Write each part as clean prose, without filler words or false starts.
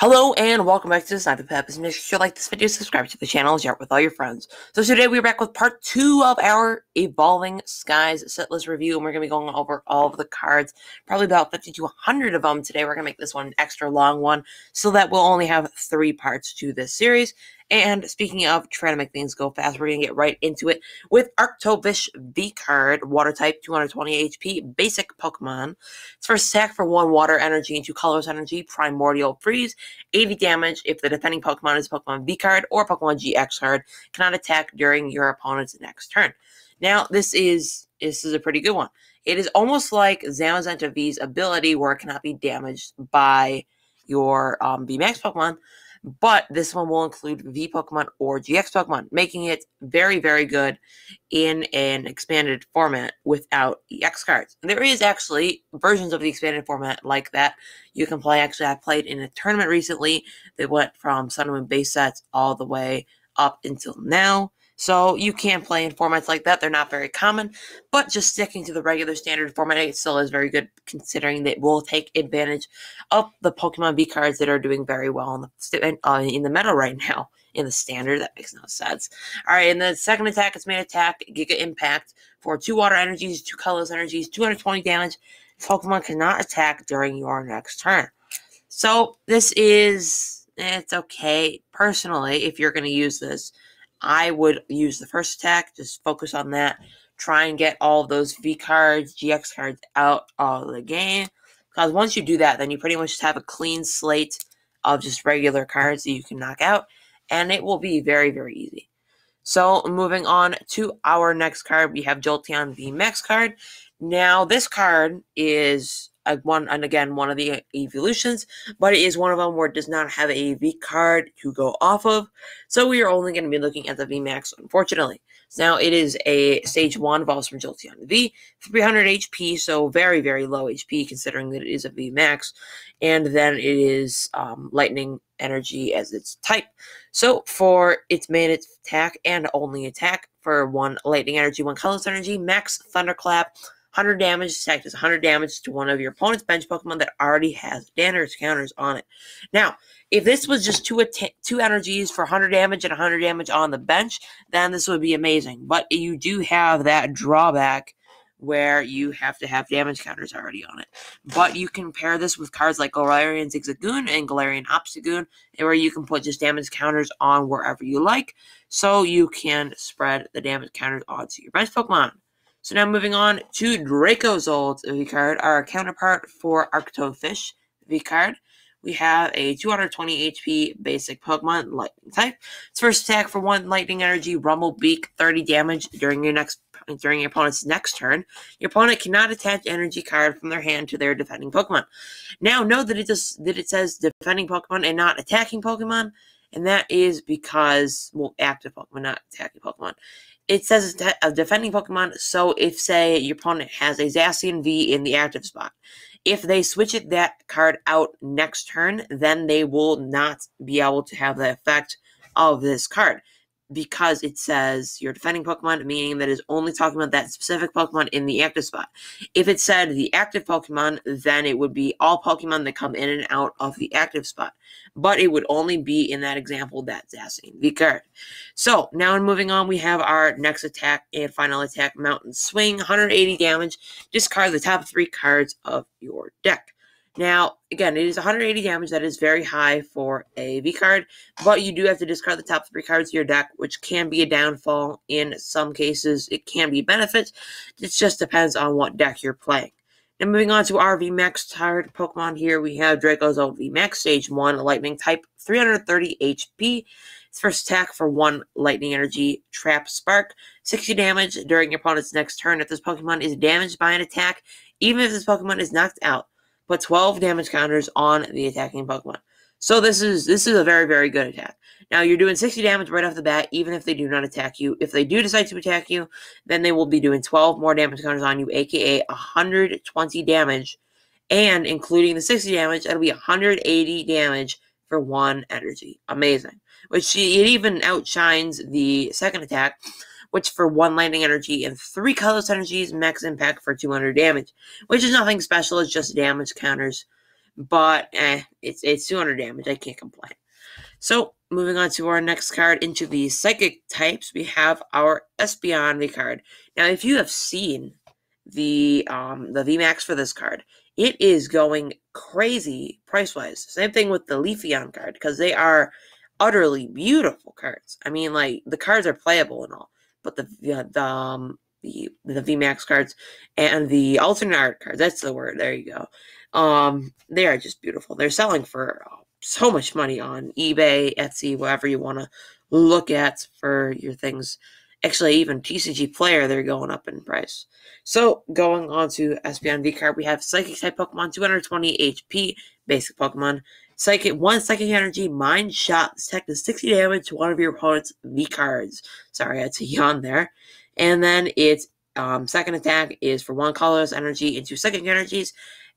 Hello and welcome back to the Sniper Peppers. Make sure you like this video, subscribe to the channel, and share it with all your friends. So today we're back with part 2 of our Evolving Skies setlist review, and we're going to be going over all of the cards, probably about 50 to 100 of them today. We're going to make this one an extra long one, so that we'll only have 3 parts to this series. And speaking of trying to make things go fast, we're going to get right into it with Arctovish V card, Water type, 220 HP, basic Pokemon. Its first attack for 1 Water Energy and 2 Colors Energy, Primordial Freeze, 80 damage. If the defending Pokemon is a Pokemon V card or Pokemon GX card, cannot attack during your opponent's next turn. Now, this is a pretty good one. It is almost like Zamazenta V's ability where it cannot be damaged by your VMAX Pokemon, but this one will include V Pokemon or GX Pokemon, making it very, very good in an expanded format without EX cards. And there is actually versions of the expanded format like that you can play. Actually, I played in a tournament recently that went from Sun and Moon base sets all the way up until now. So you can play in formats like that. They're not very common, but just sticking to the regular standard format, it still is very good considering that we'll take advantage of the Pokemon V cards that are doing very well in the meta right now. In the standard, that makes no sense. All right, in the second attack, its main attack, Giga Impact, for 2 Water Energies, 2 Colors Energies, 220 damage. Pokemon cannot attack during your next turn. So this is, it's okay. Personally, if you're going to use this, I would use the first attack, just focus on that, try and get all of those V cards, GX cards out of the game, because once you do that, then you pretty much just have a clean slate of just regular cards that you can knock out, and it will be very, very easy. So, moving on to our next card, we have Jolteon VMAX card. Now, this card is one of the evolutions, but it is one of them where it does not have a V card to go off of, so we are only going to be looking at the VMAX, unfortunately. Now, it is a Stage 1, evolves from Jolteon V, 300 HP, so very, very low HP considering that it is a VMAX, and then it is Lightning Energy as its type. So, for its main attack and only attack, for 1 Lightning Energy, 1 Colors Energy, Max Thunderclap, 100 damage, attack does 100 damage to one of your opponent's bench Pokemon that already has damage counters on it. Now, if this was just 2 energies for 100 damage and 100 damage on the bench, then this would be amazing. But you do have that drawback where you have to have damage counters already on it. But you can pair this with cards like Galarian Zigzagoon and Galarian Obstagoon, where you can put just damage counters on wherever you like, so you can spread the damage counters onto your bench Pokemon. So now moving on to Dracozold V card, our counterpart for Arctovish V card. We have a 220 HP basic Pokemon, Lightning type. Its first attack for 1 Lightning Energy, Rumble Beak, 30 damage during your opponent's next turn. Your opponent cannot attach energy card from their hand to their defending Pokemon. Now, note that it says defending Pokemon and not attacking Pokemon, and that is because, well, active Pokemon, not attacking Pokemon. It says it's a defending Pokemon, so if, say, your opponent has a Zacian V in the active spot, if they switch that card out next turn, then they will not be able to have the effect of this card, because it says your defending Pokemon, meaning that it's only talking about that specific Pokemon in the active spot. If it said the active Pokemon, then it would be all Pokemon that come in and out of the active spot. But it would only be, in that example, that Zacian V card. So, now moving on, we have our next attack and final attack, Mountain Swing, 180 damage. Discard the top 3 cards of your deck. Now, again, it is 180 damage. That is very high for a V card, but you do have to discard the top 3 cards of your deck, which can be a downfall. In some cases, it can be a benefit. It just depends on what deck you're playing. Now, moving on to our VMAX card Pokemon here, we have Dracozold VMAX, Stage 1, Lightning type, 330 HP. Its first attack for 1 Lightning Energy, Trap Spark, 60 damage during your opponent's next turn. If this Pokemon is damaged by an attack, even if this Pokemon is knocked out, put 12 damage counters on the attacking Pokemon. So this is a very, very good attack. Now, you're doing 60 damage right off the bat, even if they do not attack you. If they do decide to attack you, then they will be doing 12 more damage counters on you, aka 120 damage. And including the 60 damage, that'll be 180 damage for 1 energy. Amazing. Which it even outshines the second attack, which for 1 Lightning Energy and 3 Colors Energies, max impact for 200 damage, which is nothing special, it's just damage counters. but it's 200 damage. I can't complain. So, moving on to our next card into the Psychic types, we have our Espeon V card. Now, if you have seen the VMAX for this card, it is going crazy price-wise. Same thing with the Leafeon card, because they are utterly beautiful cards. I mean, like, the cards are playable and all, but the VMAX cards and the alternate art cards, that's the word, there you go. They are just beautiful. They're selling for so much money on eBay, Etsy, whatever you want to look at for your things. Actually, even TCG Player, they're going up in price. So, going on to Espeon V card, we have Psychic type Pokemon, 220 HP, basic Pokemon. Psychic, 1 Psychic Energy, Mind Shot, detects 60 damage to one of your opponent's V cards. Sorry, I had to yawn there. And then its second attack is for 1 colorless energy into Psychic Energies.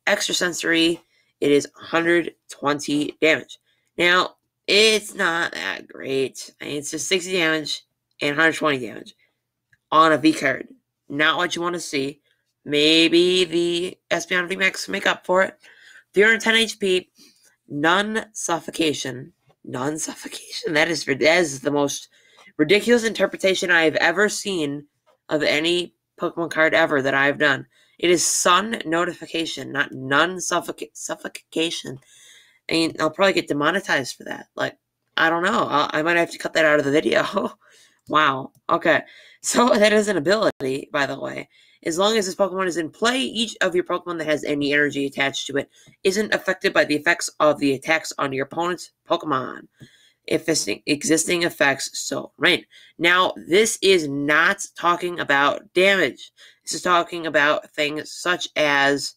Extrasensory, it is 120 damage. Now, it's not that great. I mean, it's just 60 damage and 120 damage on a V card. Not what you want to see. Maybe the Espeon VMAX make up for it. 310 HP, none suffocation. None suffocation. That is the most ridiculous interpretation I have ever seen of any Pokemon card ever that I've done. It is sun notification, not none suffocation. I mean, I'll probably get demonetized for that. Like, I don't know. I might have to cut that out of the video. Wow. Okay. So that is an ability, by the way. As long as this Pokemon is in play, each of your Pokemon that has any energy attached to it isn't affected by the effects of the attacks on your opponent's Pokemon. If existing effects so right. Now, this is not talking about damage. This is talking about things such as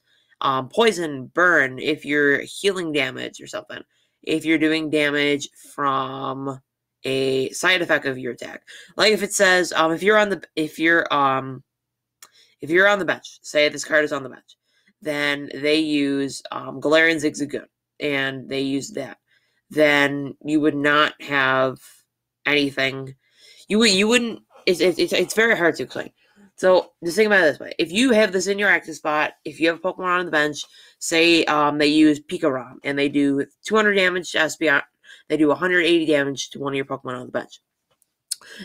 poison, burn, if you're healing damage or something. If you're doing damage from a side effect of your attack. Like if it says, if you're on the bench, say this card is on the bench, then they use Galarian Zigzagoon, and they use that. Then you would not have anything. You wouldn't. It's very hard to explain. So just think about it this way: if you have this in your active spot, if you have a Pokemon on the bench, say they use Pikarom and they do 200 damage to Espeon, they do 180 damage to one of your Pokemon on the bench.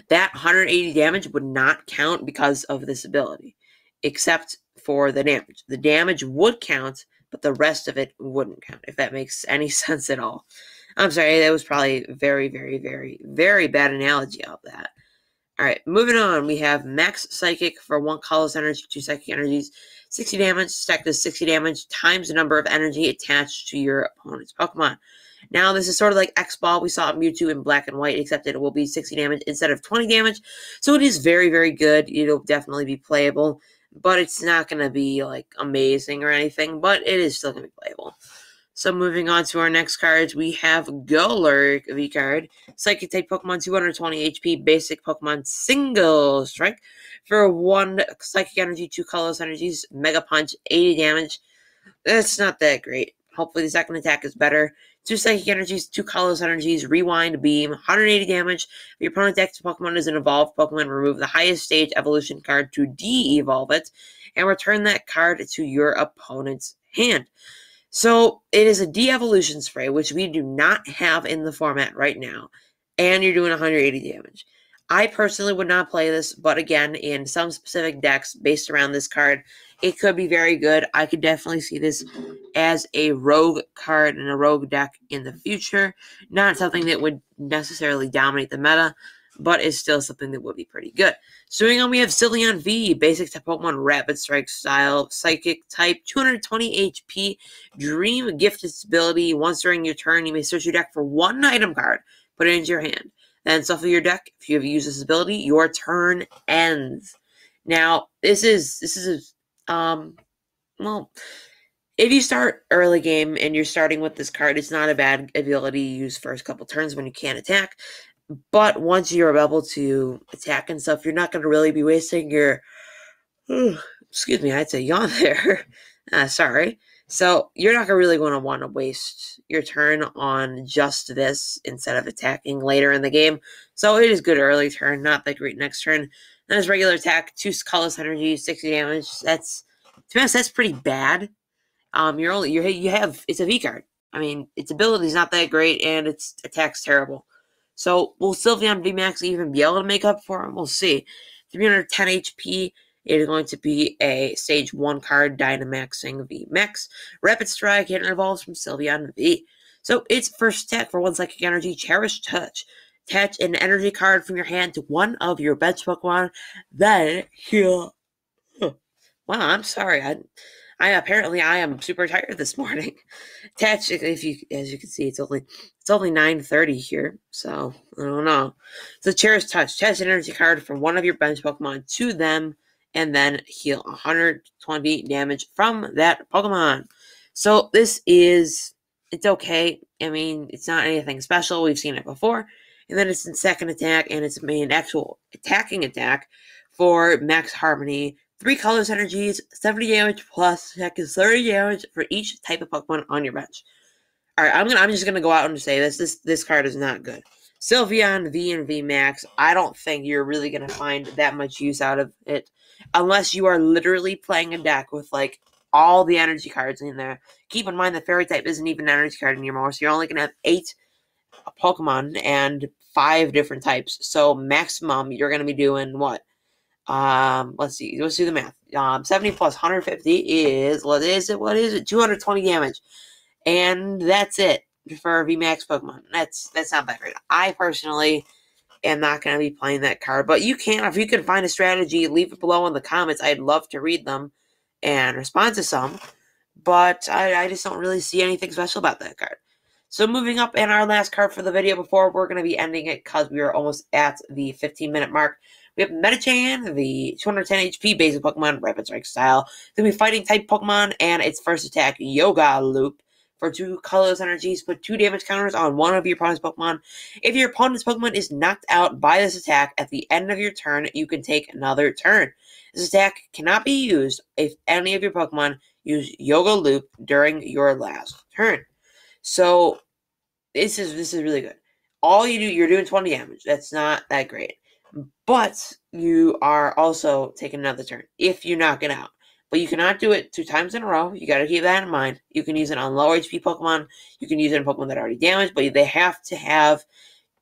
That 180 damage would not count because of this ability, except for the damage. The damage would count, but the rest of it wouldn't count, if that makes any sense at all. I'm sorry, that was probably very, very, very, very bad analogy of that. Alright, moving on, we have Max Psychic for 1 colorless energy, 2 Psychic Energies, 60 damage, stacked as 60 damage times the number of energy attached to your opponent's Pokemon. Now, this is sort of like X-Ball. We saw Mewtwo in black and white, except it will be 60 damage instead of 20 damage. So it is very, very good. It'll definitely be playable, but it's not going to be, like, amazing or anything, but it is still going to be playable. So moving on to our next cards, we have Golurk V card. Psychic type Pokemon, 220 HP, basic Pokemon, single strike. For 1 Psychic Energy, 2 colorless energies, Mega Punch, 80 damage. That's not that great. Hopefully the second attack is better. 2 Psychic Energies, 2 colorless energies, Rewind, Beam, 180 damage. If your opponent attacks a Pokemon as an evolved Pokemon, remove the highest stage evolution card to de-evolve it, and return that card to your opponent's hand. So, it is a de-evolution spray, which we do not have in the format right now, and you're doing 180 damage. I personally would not play this, but again, in some specific decks based around this card, it could be very good. I could definitely see this as a rogue card in a rogue deck in the future. Not something that would necessarily dominate the meta, but is still something that would be pretty good. So moving on, we have Zilean V, basic type Pokemon, Rapid Strike style, Psychic type, 220 HP, Dream Gifted ability. Once during your turn, you may search your deck for 1 item card, put it into your hand. Then shuffle your deck. If you have used this ability, your turn ends. Now, this is well, if you start early game and you're starting with this card, it's not a bad ability to use first couple turns when you can't attack. But once you're able to attack and stuff, you're not going to really be wasting your... excuse me, I had to yawn there. Sorry. So you're not really going to want to waste your turn on just this instead of attacking later in the game. So it is good early turn, not that great next turn. Then it's regular attack, 2 colorless energy, 60 damage. To be honest, that's pretty bad. It's a V card. I mean, its ability is not that great, and its attack's terrible. So will Sylveon VMAX even be able to make up for him? We'll see. 310 HP. It is going to be a Stage 1 card, Dynamaxing VMAX. Rapid Strike, and it evolves from Sylveon V. So its first attack for 1 Psychic Energy, Cherish Touch. Attach an energy card from your hand to one of your bench Pokemon, then heal. Wow, I'm sorry. I am super tired this morning. Attach, as you can see, it's only 9:30 here, so I don't know. So Cherish Touch. Attach an energy card from one of your bench Pokemon to them, and then heal 120 damage from that Pokemon. So it's okay. I mean, it's not anything special. We've seen it before. And then it's in second attack, and it's an actual attacking attack for Max Harmony. 3 colors energies, 70 damage plus attack is 30 damage for each type of Pokemon on your bench. Alright, I'm just gonna go out and say this card is not good. Sylveon V and V Max, I don't think you're really gonna find that much use out of it unless you are literally playing a deck with like all the energy cards in there. Keep in mind that Fairy type isn't even an energy card anymore, so you're only gonna have 8 Pokemon and 5 different types. So maximum, you're going to be doing what? Let's see. Let's do the math. 70 plus 150 is, what is it? 220 damage. And that's it for VMAX Pokemon. That's not that great. I personally am not going to be playing that card. But you can, if you can find a strategy, leave it below in the comments. I'd love to read them and respond to some. But I just don't really see anything special about that card. So moving up, and our last card for the video before we're going to be ending it because we are almost at the 15-minute mark. We have Medicham, the 210 HP basic Pokemon, Rapid Strike style. It's going to be fighting type Pokemon, and its first attack, Yoga Loop. For 2 colorless energies, put 2 damage counters on one of your opponent's Pokemon. If your opponent's Pokemon is knocked out by this attack at the end of your turn, you can take another turn. This attack cannot be used if any of your Pokemon use Yoga Loop during your last turn. So this is really good. All you do, you're doing 20 damage. That's not that great. But you are also taking another turn if you knock it out. But you cannot do it 2 times in a row. You got to keep that in mind. You can use it on low HP Pokemon. You can use it on Pokemon that are already damaged, but they have to have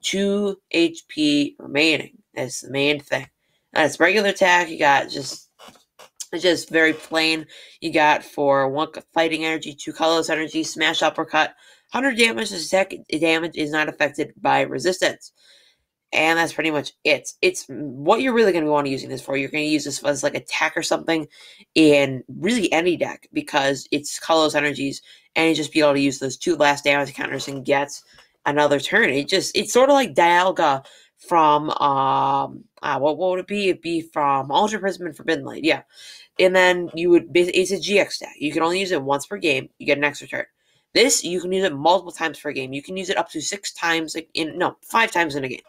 2 HP remaining. That's the main thing. That's regular attack. You got it's just very plain. You got for 1 fighting energy, 2 colorless energy, smash uppercut. 100 damage. This attack damage is not affected by resistance. And that's pretty much it. It's what you're really going to want to using this for. You're going to use this as like attack or something in really any deck because it's colorless energies, and you just be able to use those 2 last damage counters and get another turn. It's sort of like Dialga from what would it be? It'd be from Ultra Prism and Forbidden Light, yeah. And then it's a GX deck. You can only use it once per game. You get an extra turn. This you can use it multiple times per game. You can use it up to 5 times in a game.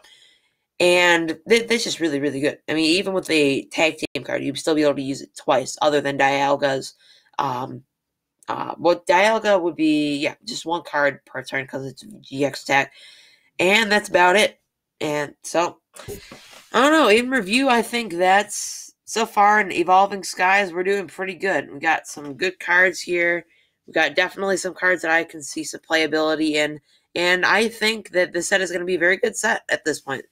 And this is really, really good. I mean, even with a tag team card, you'd still be able to use it twice, other than Dialga's. Dialga would be, yeah, just 1 card per turn because it's a GX attack. And that's about it. And so, I don't know. In review, I think that's, so far in Evolving Skies, we're doing pretty good. We got some good cards here. We got definitely some cards that I can see some playability in. And I think that this set is going to be a very good set at this point.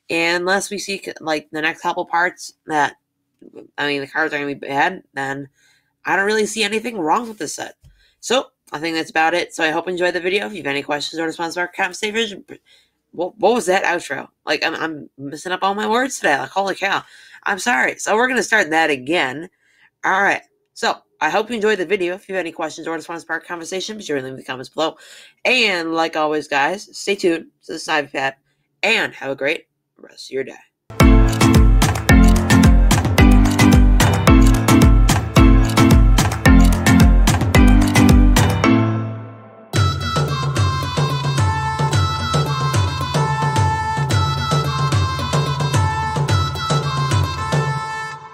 And unless we see, like, the next couple parts that, I mean, the cards are going to be bad, then I don't really see anything wrong with this set. So, I think that's about it. So, I hope you enjoyed the video. If you have any questions or responses to our comment, what was that outro? Like, I'm messing up all my words today. Like, holy cow. I'm sorry. So, we're going to start that again. All right. So, I hope you enjoyed the video. If you have any questions or just want to spark a conversation, be sure to leave in the comments below. And, like always, guys, stay tuned to the Snivy Pad, and have a great rest of your day.